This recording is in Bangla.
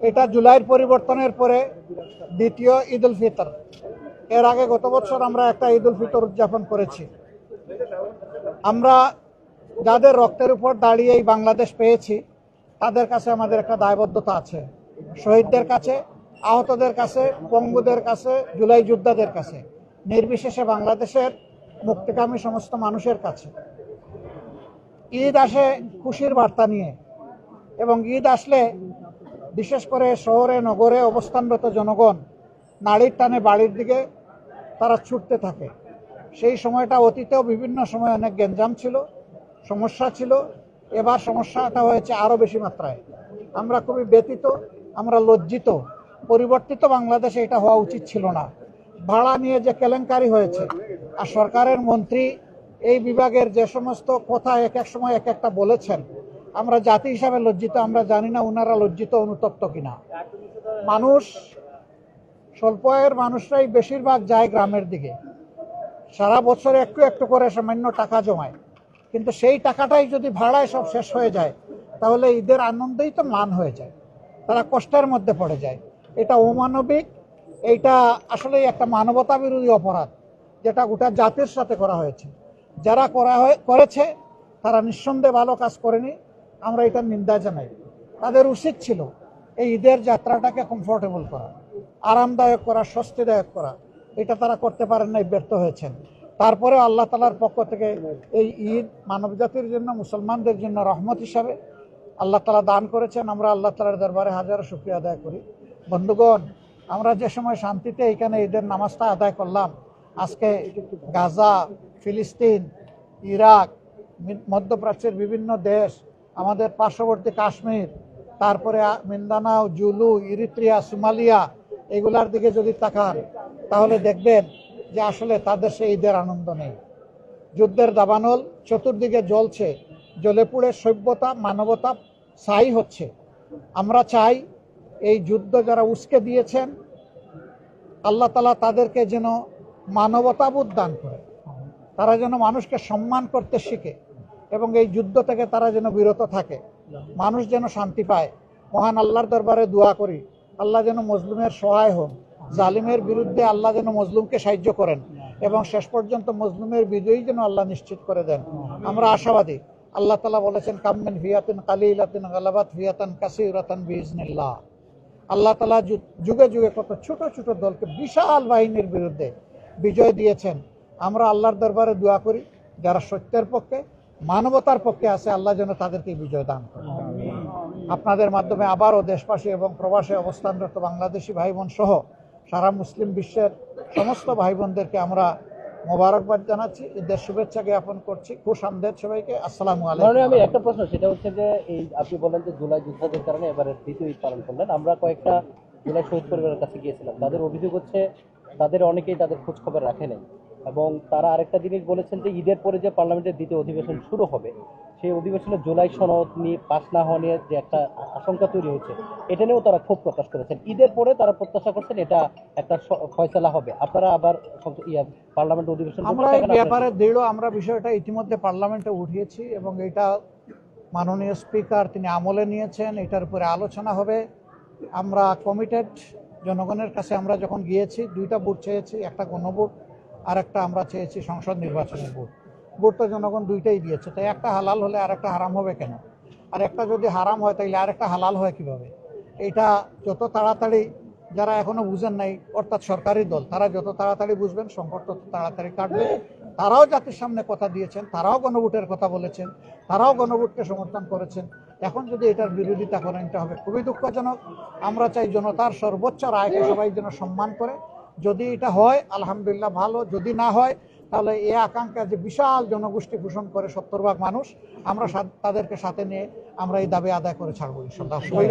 এটা জুলাইয়ের পরিবর্তনের পরে দ্বিতীয় ঈদ উল ফিতর। এর আগে গত বছর আমরা একটা ঈদ উল ফিতর উদযাপন করেছি। আমরা যাদের রক্তের উপর দাঁড়িয়ে এই বাংলাদেশ পেয়েছি তাদের কাছে আমাদের একটা দায়বদ্ধতা আছে, শহীদদের কাছে, আহতদের কাছে, পঙ্গুদের কাছে, জুলাই যোদ্ধাদের কাছে, নির্বিশেষে বাংলাদেশের মুক্তিকামী সমস্ত মানুষের কাছে। ঈদ আসে খুশির বার্তা নিয়ে, এবং ঈদ আসলে বিশেষ করে শহরে নগরে অবস্থানরত জনগণ নাড়ির টানে বাড়ির দিকে তারা ছুটতে থাকে। সেই সময়টা অতীতেও বিভিন্ন সময় অনেক গ্যাঞ্জাম ছিল, সমস্যা ছিল। এবার সমস্যাটা হয়েছে আরও বেশি মাত্রায়। আমরা খুবই ব্যথিত, আমরা লজ্জিত। পরিবর্তিত বাংলাদেশে এটা হওয়া উচিত ছিল না। ভাড়া নিয়ে যে কেলেঙ্কারি হয়েছে, আর সরকারের মন্ত্রী এই বিভাগের যে সমস্ত কথা এক এক সময় এক একটা বলেছেন, আমরা জাতি হিসাবে লজ্জিত। আমরা জানি না ওনারা লজ্জিত অনুতপ্ত কিনা। মানুষ, স্বল্প আয়ের মানুষরাই বেশিরভাগ যায় গ্রামের দিকে, সারা বছরে একটু একটু করে সামান্য টাকা জমায়, কিন্তু সেই টাকাটাই যদি ভাড়ায় সব শেষ হয়ে যায় তাহলে ঈদের আনন্দেই তো ম্লান হয়ে যায়, তারা কষ্টের মধ্যে পড়ে যায়। এটা অমানবিক, এইটা আসলে একটা মানবতা বিরোধী অপরাধ যেটা গোটা জাতির সাথে করা হয়েছে। যারা করেছে তারা নিঃসন্দেহে ভালো কাজ করেনি, আমরা এটার নিন্দা জানাই। তাদের উচিত ছিল এই ঈদের যাত্রাটাকে কমফোর্টেবল করা, আরামদায়ক করা, স্বস্তিদায়ক করা। এটা তারা করতে পারেন নাই, ব্যর্থ হয়েছেন। তারপরে আল্লাহ তাআলার পক্ষ থেকে এই ঈদ মানবজাতির জন্য, মুসলমানদের জন্য রহমত হিসাবে আল্লাহ তাআলা দান করেছেন। আমরা আল্লাহ তাআলার দরবারে হাজারো শুকরিয়া আদায় করি। বন্ধুগণ, আমরা যে সময় শান্তিতে এখানে ঈদের নামাজটা আদায় করলাম, আজকে গাজা, ফিলিস্তিন, ইরাক, মধ্যপ্রাচ্যের বিভিন্ন দেশ, আমাদের পার্শ্ববর্তী কাশ্মীর, তারপরে মিন্দানাও, জুলু, ইরিত্রিয়া, সোমালিয়া, এগুলার দিকে যদি তাকান তাহলে দেখবেন যে আসলে তাদের সেই ঈদের আনন্দ নেই। যুদ্ধের দাবানল চতুর্দিকে জ্বলছে, জ্বলে পুড়ে সভ্যতা, মানবতা ছাই হচ্ছে। আমরা চাই এই যুদ্ধ যারা উস্কে দিয়েছেন, আল্লাহ তাআলা তাদেরকে যেন মানবতাবোধ দান করে, তারা যেন মানুষকে সম্মান করতে শিখে, এবং এই যুদ্ধ থেকে তারা যেন বিরত থাকে, মানুষ যেন শান্তি পায়। মহান আল্লাহর দরবারে দোয়া করি, আল্লাহ যেন মজলুমের সহায় হন, জালিমের বিরুদ্ধে আল্লাহ যেন মজলুমকে সাহায্য করেন, এবং শেষ পর্যন্ত মজলুমের বিজয়ী যেন আল্লাহ নিশ্চিত করে দেন। আমরা আশাবাদী। আল্লাহ তাআলা বলেছেন, কামিন ফিয়াতিন কালিলাতিন গালাবাত ফিয়াতান কাসীরাতান বিইজনিল্লাহ। আল্লাহ তাআলা যুগে যুগে কত ছোট ছোট দলকে বিশাল বাহিনীর বিরুদ্ধে বিজয় দিয়েছেন। আমরা আল্লাহর দরবারে দোয়া করি, যারা সত্যের পক্ষে, মানবতার পক্ষে আছে, আল্লাহ যেন তাদেরকে বিজয় দান করেন। আপনাদের মাধ্যমে আবারও দেশবাসী এবং প্রবাসে অবস্থানরত বাংলাদেশি ভাই বোন সহ সারা মুসলিম বিশ্বের সমস্ত ভাই বোনদেরকে আমরা মোবারকবাদ জানাচ্ছি, ঈদের শুভেচ্ছা জ্ঞাপন করছি। খুশ আমদেদ সবাইকে। আসসালামু আলাইকুম। আমি একটা প্রশ্ন, সেটা হচ্ছে যে এই আপনি বলেন যে জুলাই যোদ্ধাদের কারণে এবারে দ্বিতীয় ঈদ পালন করলেন। আমরা কয়েকটা জুলাই শহীদ পরিবারের কাছে গিয়েছিলাম, তাদের অভিযোগ হচ্ছে তাদের অনেকেই তাদের খোঁজ খবর রাখে নাই, এবং তারা আরেকটা জিনিস বলেছেন যে ঈদের পরে যে পার্লামেন্টের দ্বিতীয় অধিবেশন শুরু হবে, সেই অধিবেশনে জুলাই সনদ নিয়ে পাস না হওয়া নিয়ে যে একটা আশঙ্কা তৈরি হচ্ছে, এটা নিয়েও তারা ক্ষোভ প্রকাশ করেছেন। ঈদের পরে তারা প্রত্যাশা করছেন এটা একটা ফয়সালা হবে। আপনারা আবার পার্লামেন্ট অধিবেশন, আমরা এই ব্যাপারে দৃঢ়। আমরা বিষয়টা ইতিমধ্যে পার্লামেন্টে উঠিয়েছি, এবং এটা মাননীয় স্পিকার তিনি আমলে নিয়েছেন। এটার উপরে আলোচনা হবে। আমরা কমিটেড। জনগণের কাছে আমরা যখন গিয়েছি, দুইটা ভোট চেয়েছি, একটা গণভোট আর একটা আমরা চেয়েছি সংসদ নির্বাচনের ভোট। ভোট তো জনগণ দুইটাই দিয়েছে, তাই একটা হালাল হলে আর একটা হারাম হবে কেন? আর একটা যদি হারাম হয় তাইলে আর একটা হালাল হয় কিভাবে? এটা যত তাড়াতাড়ি, যারা এখনো বুঝেন নাই, অর্থাৎ সরকারি দল, তারা যত তাড়াতাড়ি বুঝবেন, সংকট তত তাড়াতাড়ি কাটবে। তারাও জাতির সামনে কথা দিয়েছেন, তারাও গণভোটের কথা বলেছেন, তারাও গণভোটকে সমর্থন করেছেন। এখন যদি এটার বিরোধিতা করেন, এটা হবে খুবই দুঃখজনক। আমরা চাই জনতার সর্বোচ্চ রায়কে সবাই যেন সম্মান করে। যদি এটা হয় আলহামদুলিল্লাহ, ভালো। যদি না হয় তাহলে এ আকাঙ্ক্ষা যে বিশাল জনগোষ্ঠী পোষণ করে 70% মানুষ, আমরা তাদেরকে সাথে নিয়ে আমরা এই দাবি আদায় করে ছাড়বো ইনশাআল্লাহ। সবাই